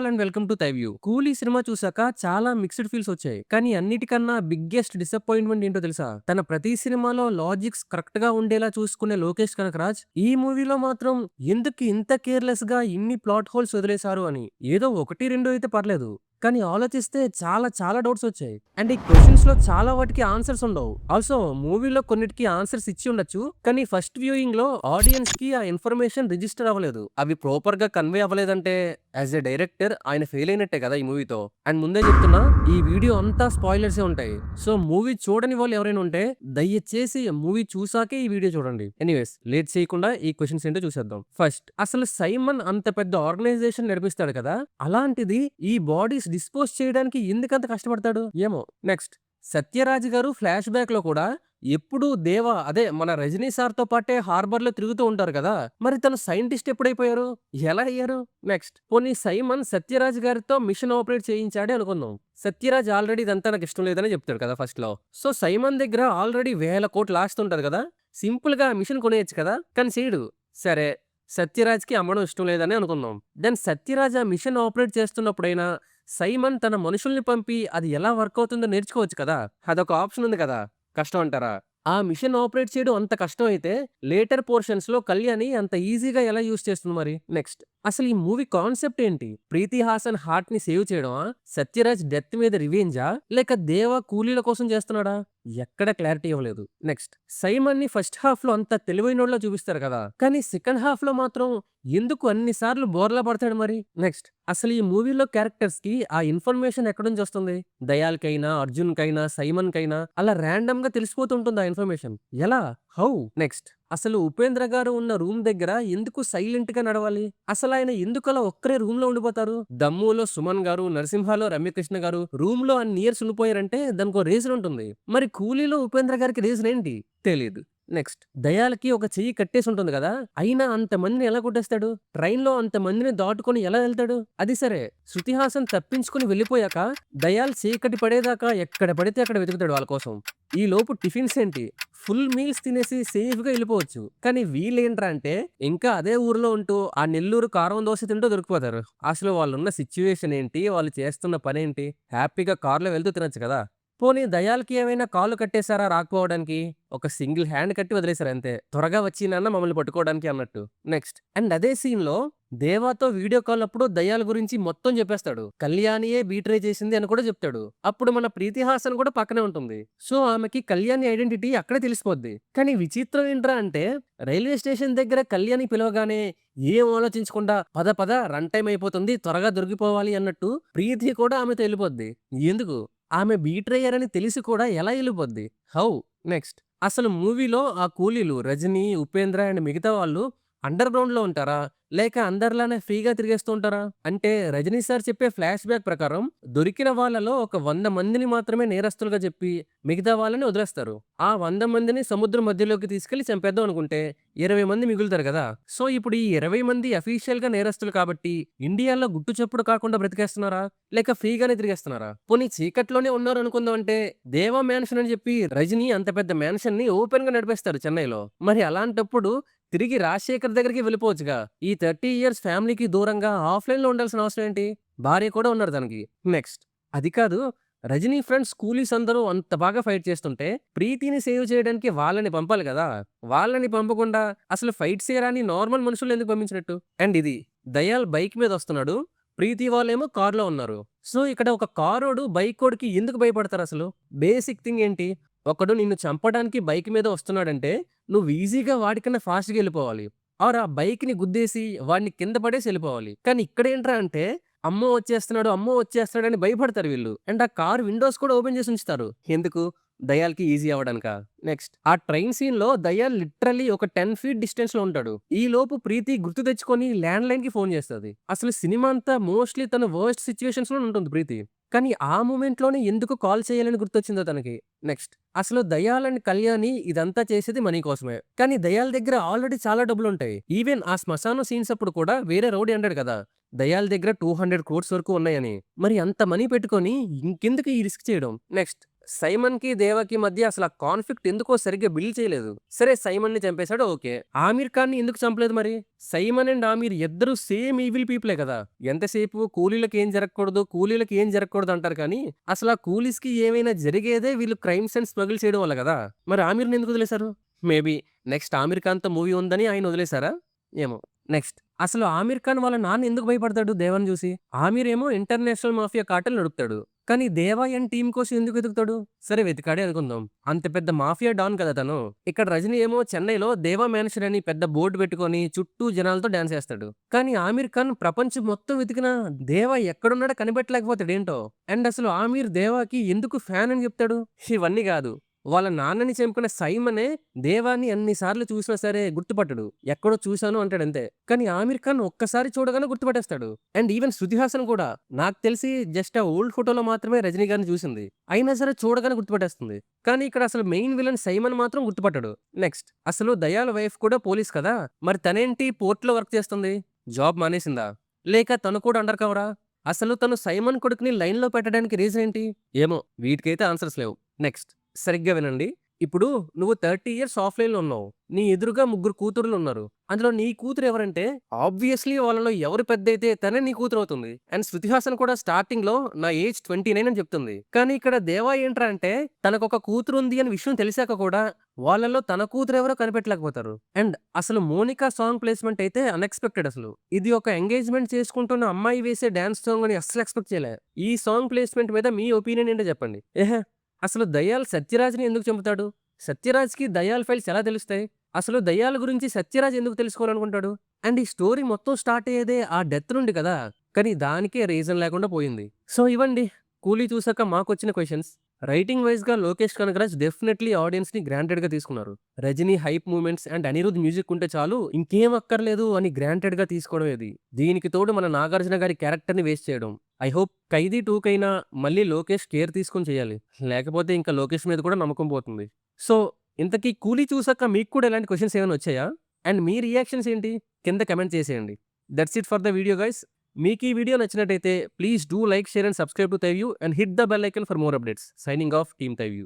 All and welcome to తైవ్యూ. 'కూలీ' cinema చూసాక చాలా మిక్స్డ్ ఫీల్స్ వచ్చాయి. కానీ అన్నిటికన్నా బిగ్గెస్ట్ డిసప్పాయింట్‌మెంట్ ఏంటో తెలుసా? తన ప్రతి సినిమాలో లాజిక్స్ కరెక్ట్‌గా ఉండేలా చూసుకునే లోకేష్ కనకరాజ్ ఈ మూవీలో మాత్రం ఎందుకు ఇంత కేర్‌లెస్‌గా ఇన్ని ప్లాట్ హోల్స్ వదిలేశారు అని. ఏదో 1, 2 అయితే పర్లేదు. కానీ ఆలోచిస్తే చాలా చాలా డౌట్స్ వచ్చాయి. అండ్ ఈ క్వెషన్స్‌లో చాలా వాటికి ఆన్సర్స్ ఉండవు. ఆల్సో మూవీలో కొన్నిటికి ఆన్సర్స్ ఇచ్చి ఉండొచ్చు. కానీ ఫస్ట్ వ్యూయింగ్‌లో ఆడియన్స్‌కి ఆ ఇన్ఫర్మేషన్ రిజిస్టర్ అవ్వలేదు. అవి ప్రాపర్‌గా కన్వే అవ్వలేదంటే యాస్ ఎ డైరెక్టర్ ఆయన ఫెయిల్ అయినట్టే కదా ఈ మూవీతో. అండ్ ముందే చెప్తున్నా ఈ వీడియో అంతా స్పాయిలర్సే ఉంటాయి. సో మూవీ చూడని వాళ్ళు ఎవరైనా ఉంటే దయచేసి మూవీ చూసాకే ఈ వీడియో చూడండి. ఎనీవేస్ లేట్ చేయకుండా ఈ క్వెషన్స్ ఏంటో చూసేద్దాం. ఫస్ట్ అసలు సైమన్ అంత పెద్ద ఆర్గనైజేషన్ నడిపిస్తాడు కదా, అలాంటిది ఈ బాడీస్ డిస్పోజ్ చేయడానికి ఎందుకంత కష్టపడతాడు ఏమో. నెక్స్ట్ సత్యరాజ్ గారు ఫ్లాష్ బ్యాక్ లో కూడా ఎప్పుడు దేవా అదే మన రజనీ సార్ తో పాటే హార్బర్ లో తిరుగుతూ ఉంటారు కదా, మరి తను సైంటిస్ట్ ఎప్పుడైపోయారు, ఎలా అయ్యారు? నెక్స్ట్ పోనీ సైమన్ సత్యరాజ్ గారితో మిషన్ ఆపరేట్ చేయించాడే అనుకుందాం. సత్యరాజ్ ఆల్రెడీ ఇదంతా నాకు ఇష్టం లేదని చెప్తాడు కదా ఫస్ట్ లో. సో సైమన్ దగ్గర ఆల్రెడీ వేల కోట్లు ఆస్తుంటది కదా, సింపుల్ గా మిషన్ కొనేయచ్చు కదా, కానీ చేయడు. సరే సత్యరాజ్కి అమ్మడం ఇష్టం లేదని అనుకుందాం. దెన్ సత్యరాజ్ ఆ మిషన్ ఆపరేట్ చేస్తున్నప్పుడైనా సైమన్ తన మనుషుల్ని పంపి అది ఎలా వర్క్ అవుతుందో నేర్చుకోవచ్చు కదా, అదొక ఆప్షన్ ఉంది కదా. కష్టం అంటారా? ఆ మిషన్ ఆపరేట్ చేయడం అంత కష్టం అయితే లేటర్ పోర్షన్స్ లో కళ్యాణి అంత ఈజీగా ఎలా యూస్ చేస్తుంది మరి? నెక్స్ట్ అసలు ఈ మూవీ కాన్సెప్ట్ ఏంటి? ప్రీతి హాసన్ హార్ట్ ని సేవ్ చేయడమా, సత్యరాజ్ డెత్ మీద రివెంజా, లేక దేవా కూలీల కోసం చేస్తున్నాడా? ఎక్కడ క్లారిటీ ఇవ్వలేదు. నెక్స్ట్ సైమన్ ని ఫస్ట్ హాఫ్ లో అంత తెలివైనోళ్ళ చూపిస్తారు కదా, కానీ సెకండ్ హాఫ్ లో మాత్రం ఎందుకు అన్ని సార్లు బోర్లా పడతాడు మరి? నెక్స్ట్ అసలు ఈ మూవీలో క్యారెక్టర్స్ కి ఆ ఇన్ఫర్మేషన్ ఎక్కడి నుంచి వస్తుంది? దయాల్ కైనా, అర్జున్ కైనా, సైమన్ కైనా అలా ర్యాండమ్ గా తెలిసిపోతుంటుంది ఆ ఇన్ఫర్మేషన్. ఎలా? హౌ? నెక్స్ట్ అసలు ఉపేంద్ర గారు ఉన్న రూమ్ దగ్గర ఎందుకు సైలెంట్ గా నడవాలి? అసలు ఆయన ఎందుకు అలా ఒక్కరే రూమ్ లో ఉండిపోతారు? దమ్ములో సుమన్ గారు, నరసింహలో రమ్యకృష్ణ గారు రూమ్ లో అన్ని ఇయర్స్ ఉండిపోయారంటే దానికి రీజన్ ఉంటుంది. మరి కూలీలో ఉపేంద్ర గారికి రీజన్ ఏంటి? తెలియదు. నెక్స్ట్ దయాలకి ఒక చెయ్యి కట్టేసి ఉంటుంది కదా, అయినా అంతమందిని ఎలా కొట్టేస్తాడు? ట్రైన్ లో అంతమందిని దాటుకొని ఎలా వెళ్తాడు? అది సరే, శృతిహాసన్ తప్పించుకుని వెళ్ళిపోయాక దయాల్ చీకటి పడేదాకా ఎక్కడ పడితే అక్కడ వెతుకుతాడు వాళ్ళ కోసం. ఈ లోపు టిఫిన్స్ ఏంటి, ఫుల్ మీల్స్ తినేసి సేఫ్ గా వెళ్ళిపోవచ్చు. కానీ వీళ్ళేంట్రా అంటే ఇంకా అదే ఊర్లో ఉంటూ ఆ నెల్లూరు కారం దోశ తింటూ దొరికిపోతారు. అసలు వాళ్ళున్న సిచ్యువేషన్ ఏంటి, వాళ్ళు చేస్తున్న పని ఏంటి? హ్యాపీగా కార్లో వెళ్తూ తినొచ్చు కదా. పోనీ దయాల్కి ఏమైనా కాళ్ళు కట్టేశారా రాకపోవడానికి? ఒక సింగిల్ హ్యాండ్ కట్టి వదిలేశారు అంతే, త్వరగా వచ్చి నాన్న మమ్మల్ని పట్టుకోవడానికి అన్నట్టు. నెక్స్ట్ అండ్ అదే సీన్ లో దేవాతో వీడియో కాల్ అప్పుడు దయాల గురించి మొత్తం చెప్పేస్తాడు. కళ్యాణియే బీట్రే చేసింది అని కూడా చెప్తాడు. అప్పుడు మన ప్రీతి హాసన్ కూడా పక్కనే ఉంటుంది. సో ఆమెకి కళ్యాణి ఐడెంటిటీ అక్కడే తెలిసిపోద్ది. కానీ విచిత్రం ఏంట్రా అంటే రైల్వే స్టేషన్ దగ్గర కళ్యాణి పిలవగానే ఏం ఆలోచించకుండా పద పద రన్ టైం అయిపోతుంది త్వరగా దొరికిపోవాలి అన్నట్టు ప్రీతి కూడా ఆమెతో వెళ్ళిపోద్ది. ఎందుకు? ఆమె బీట్రయ్యారని తెలిసి కూడా ఎలా వెళ్ళిపోద్ది? హౌ? నెక్స్ట్ అసలు మూవీలో ఆ కూలీలు రజనీ, ఉపేంద్ర అండ్ మిగతా వాళ్ళు అండర్ గ్రౌండ్ లో ఉంటారా, లేక అందరిలానే ఫ్రీగా తిరిగేస్తూ ఉంటారా? అంటే రజనీ సార్ చెప్పే ఫ్లాష్ బ్యాక్ ప్రకారం దొరికిన వాళ్ళలో ఒక 100 మందిని మాత్రమే నేరస్తులుగా చెప్పి మిగతా వాళ్ళని వదిలేస్తారు. ఆ 100 మందిని సముద్రం మధ్యలోకి తీసుకెళ్లి చంపేద్దాం అనుకుంటే 20 మంది మిగులుతారు కదా. సో ఇప్పుడు ఈ 20 మంది అఫీషియల్ గా నేరస్తులు కాబట్టి ఇండియాలో గుట్టు చప్పుడు కాకుండా బ్రతికేస్తున్నారా, లేక ఫ్రీగానే తిరిగేస్తున్నారా? పోనీ చీకట్లోనే ఉన్నారు అనుకుందాం అంటే దేవా మ్యాన్షన్ అని చెప్పి రజనీ అంత పెద్ద మ్యాన్షన్ ని ఓపెన్ గా నడిపేస్తారు చెన్నైలో. మరి అలాంటప్పుడు తిరిగి రాజశేఖర్ దగ్గరికి వెళ్ళిపోవచ్చుగా. ఈ 30 ఇయర్స్ ఫ్యామిలీకి దూరంగా ఆఫ్లైన్ లో ఉండాల్సిన అవసరం ఏంటి? భార్య కూడా ఉన్నారు దానికి. నెక్స్ట్ అది కాదు, రజనీ ఫ్రెండ్స్ కూలీస్ అందరూ అంత బాగా ఫైట్ చేస్తుంటే ప్రీతిని సేవ్ చేయడానికి వాళ్ళని పంపాలి కదా. వాళ్ళని పంపకుండా అసలు ఫైట్ చేయరాని నార్మల్ మనుషులు ఎందుకు పంపించినట్టు? అండ్ ఇది దయాల్ బైక్ మీద వస్తున్నాడు, ప్రీతి వాళ్ళేమో కార్లో ఉన్నారు. సో ఇక్కడ ఒక కారోడు బైకోడికి ఎందుకు భయపడతారు అసలు? బేసిక్ థింగ్ ఏంటి? ఒకడు నిన్ను చంపడానికి బైక్ మీద వస్తున్నాడంటే నువ్వు ఈజీగా వాడికన్నా ఫాస్ట్‌గా ఎళ్ళిపోవాలి. ఆర్ ఆ బైక్‌ని గుద్దేసి వాడిని కింద పడేసి ఎళ్ళిపోవాలి. కానీ ఇక్కడేంట్రా అంటే అమ్మో! వచ్చేస్తున్నాడు, అమ్మో! వచ్చేస్తున్నాడని భయపడతారు వీళ్ళు. అండ్ ఆ కార్ విండోస్ కూడా ఓపెన్ చేసి ఉంచుతారు. ఎందుకు? దయాల్‌కి ఈజీ అవ్వడానికా? నెక్స్ట్ ఆ ట్రైన్ సీన్‌లో దయాల్ లిటరల్లీ ఒక 10 ఫీట్ డిస్టెన్స్‌లో ఉంటాడు. ఈలోపు ప్రీతి గుర్తు తెచ్చుకొని ల్యాండ్ లైన్‌కి ఫోన్ చేస్తది. అసలు సినిమా అంతా మోస్ట్‌లీ తన వర్స్ట్ సిట్యుయేషన్స్‌లోనే ఉంటుంది ప్రీతి. కానీ ఆ మూమెంట్‌లోనే ఎందుకు కాల్ చేయాలని గుర్తొచ్చిందో తనకి. నెక్స్ట్ అసలు దయాల్ అండ్ కళ్యాణి ఇదంతా చేసేది మనీ కోసమే. కానీ దయాల్ దగ్గర ఆల్రెడీ చాలా డబ్బులుంటాయి. ఈవెన్ ఆ శ్మశానం సీన్స్ అప్పుడు కూడా వేరే రౌడీ అన్నాడు కదా, దయాల్ దగ్గర 200 క్రోర్స్ వరకు ఉన్నాయని. మరి అంత మనీ పెట్టుకొని ఇంకెందుకు ఈ రిస్క్ చేయడం? నెక్స్ట్ సైమన్‌కి, దేవాకి మధ్య అసల ఆ కాన్ఫ్లిక్ట్ ఎందుకో సరిగ్గా బిల్డ్ చేయలేదు. సరే సైమన్‌ని చంపేసాడు ఓకే. ఆమీర్ ఖాన్‌ని ఎందుకు చంపలేదు మరి? సైమన్ అండ్ ఆమీర్ ఇద్దరు సేమ్ ఈవిల్ పీపులే కదా! ఎంతసేపు కూలీలకి ఏం జరగకూడదు, కూలీలకి ఏం జరగకూడదు అంటారు కానీ, అసల ఆ కూలీస్‌కి ఏమైనా జరిగేదే వీళ్ళు క్రైమ్స్ అండ్ స్మగుల్ చేయడం వల్ల కదా! మరి ఆమీర్‌ని ఎందుకు వదిలేసారు? మేబీ నెక్స్ట్ ఆమీర్ ఖాన్‌తో మూవీ ఉందని ఆయన వదిలేసారా? ఏమో. నెక్స్ట్ అసలు ఆమీర్ ఖాన్ వాళ్ళ నాన్న ఎందుకు భయపడతాడు దేవాని చూసి? ఆమీర్ ఏమో ఇంటర్నేషనల్ మాఫియా కార్టెల్ నడుపుతాడు. కానీ దేవా అండ్ టీమ్ కోసం ఎందుకు వెతుకుతాడు? సరే వెతికాడే అనుకుందాం. అంత పెద్ద మాఫియా డాన్ కదా తను. ఇక్కడ రజనీ ఏమో చెన్నైలో దేవా మ్యాన్షన్ అని పెద్ద బోర్డ్ పెట్టుకొని చుట్టూ జనాలతో డాన్స్ చేస్తాడు. కానీ ఆమీర్ ఖాన్ ప్రపంచం మొత్తం వెతికినా దేవా ఎక్కడున్నాడో కనిపెట్టలేకపోతాడేంటో. అండ్ అసలు ఆమీర్ దేవాకి ఎందుకు ఫ్యాన్ అని చెప్తాడు? ఇవన్నీ కాదు. వాళ్ళ నాన్నని చంపిన సైమనే దేవాని అన్ని సార్లు చూసినా సరే గుర్తుపట్టడు. ఎక్కడో చూశాను అంటాడంతే. కానీ ఆమీర్ ఖాన్ ఒక్కసారి చూడగానే గుర్తుపట్టేస్తాడు. అండ్ ఈవెన్ శృతి హాసన్ కూడా నాకు తెలిసి జస్ట్ ఆ ఓల్డ్ ఫోటోలో మాత్రమే రజనీ గారిని చూసింది. అయినా సరే చూడగానే గుర్తుపట్టేస్తుంది. కానీ ఇక్కడ అసలు మెయిన్ విలన్ సైమన్ మాత్రం గుర్తుపట్టడు. నెక్స్ట్ అసలు దయాల్ వైఫ్ కూడా పోలీస్ కదా! మరి తనేంటి పోర్ట్‌లో వర్క్ చేస్తుంది? జాబ్ మానేసిందా? లేక తను కూడా అండర్ కవరా? అసలు తను సైమన్ కొడుకుని లైన్‌లో పెట్టడానికి రీజన్ ఏంటి? ఏమో వీటికైతే ఆన్సర్స్ లేవు. నెక్స్ట్ సరిగ్గా వినండి. ఇప్పుడు నువ్వు 30 ఇయర్స్ ఆఫ్‌లైన్‌లో ఉన్నావు. నీ ఎదురుగా ముగ్గురు కూతుర్లున్నారు. అందులో నీ కూతురు ఎవరంటే ఆబ్వియస్‌లీ వాళ్ళలో ఎవరు పెద్దయితే తనే నీ కూతురవుతుంది. అండ్ శృతి హాసన్ కూడా స్టార్టింగ్‌లో నా ఏజ్ 29 అని చెప్తుంది. కానీ ఇక్కడ దేవా ఏంట్రా అంటే తనకొక కూతురుంది అని విషయం తెలిసాక కూడా వాళ్ళలో తన కూతురెవరో కనిపెట్టలేకపోతారు. అండ్ అసలు మోనికా సాంగ్ ప్లేస్‌మెంట్ అయితే అన్‌ఎక్స్‌పెక్టెడ్ అసలు. ఇది ఒక ఎంగేజ్‌మెంట్ చేసుకుంటున్న అమ్మాయి వేసే డాన్స్ సాంగ్ అని అస్సలు ఎక్స్‌పెక్ట్ చేయలే. ఈ సాంగ్ ప్లేస్‌మెంట్ మీద మీ ఒపీనియన్ ఏంటో చెప్పండి. అసలు దయ్యాల్ సత్యరాజ్‌ని ఎందుకు చంపుతాడు? సత్యరాజ్‌కి దయ్యాల ఫైల్స్ ఎలా తెలుస్తాయి? అసలు దయ్యాల గురించి సత్యరాజ్ ఎందుకు తెలుసుకోవాలనుకుంటాడు? అండ్ ఈ స్టోరీ మొత్తం స్టార్ట్ అయ్యేదే ఆ డెత్ నుండి కదా! కానీ దానికే రీజన్ లేకుండా పోయింది. సో ఇవండి 'కూలీ' చూసాక మాకొచ్చిన క్వెషన్స్. రైటింగ్ వైస్‌గా లోకేష్ కనగరాజ్ డెఫినెట్‌లీ ఆడియన్స్‌ని గ్రాంటెడ్‌గా తీసుకున్నారు. Rajini hype movements and Anirudh music ఉంటే చాలు ఇంకేం అక్కర్లేదు అని గ్రాంటెడ్‌గా తీసుకోవడం ఇది. దీనికి తోడు మన నాగార్జున గారి క్యారెక్టర్‌ని వేస్ట్ చేయడం. ఐ హోప్ 'ఖైదీ 2' కైనా మళ్ళీ లోకేష్ కేర్ తీసుకొని చేయాలి. లేకపోతే ఇంకా లోకేష్ మీద కూడా నమ్మకం పోతుంది. సో ఇంతకీ 'కూలీ' చూసాక మీకు కూడా ఇలాంటి క్వెషన్స్ ఏమైనా వచ్చాయా? అండ్ మీ రియాక్షన్స్ ఏంటి? కింద కామెంట్ చేసేయండి. That's it for the video guys. మీకు ఈ వీడియో నచ్చినట్టయితే please do like, share and subscribe to తైవ్యూ and hit the bell icon for more updates. Signing off team తైవ్యూ.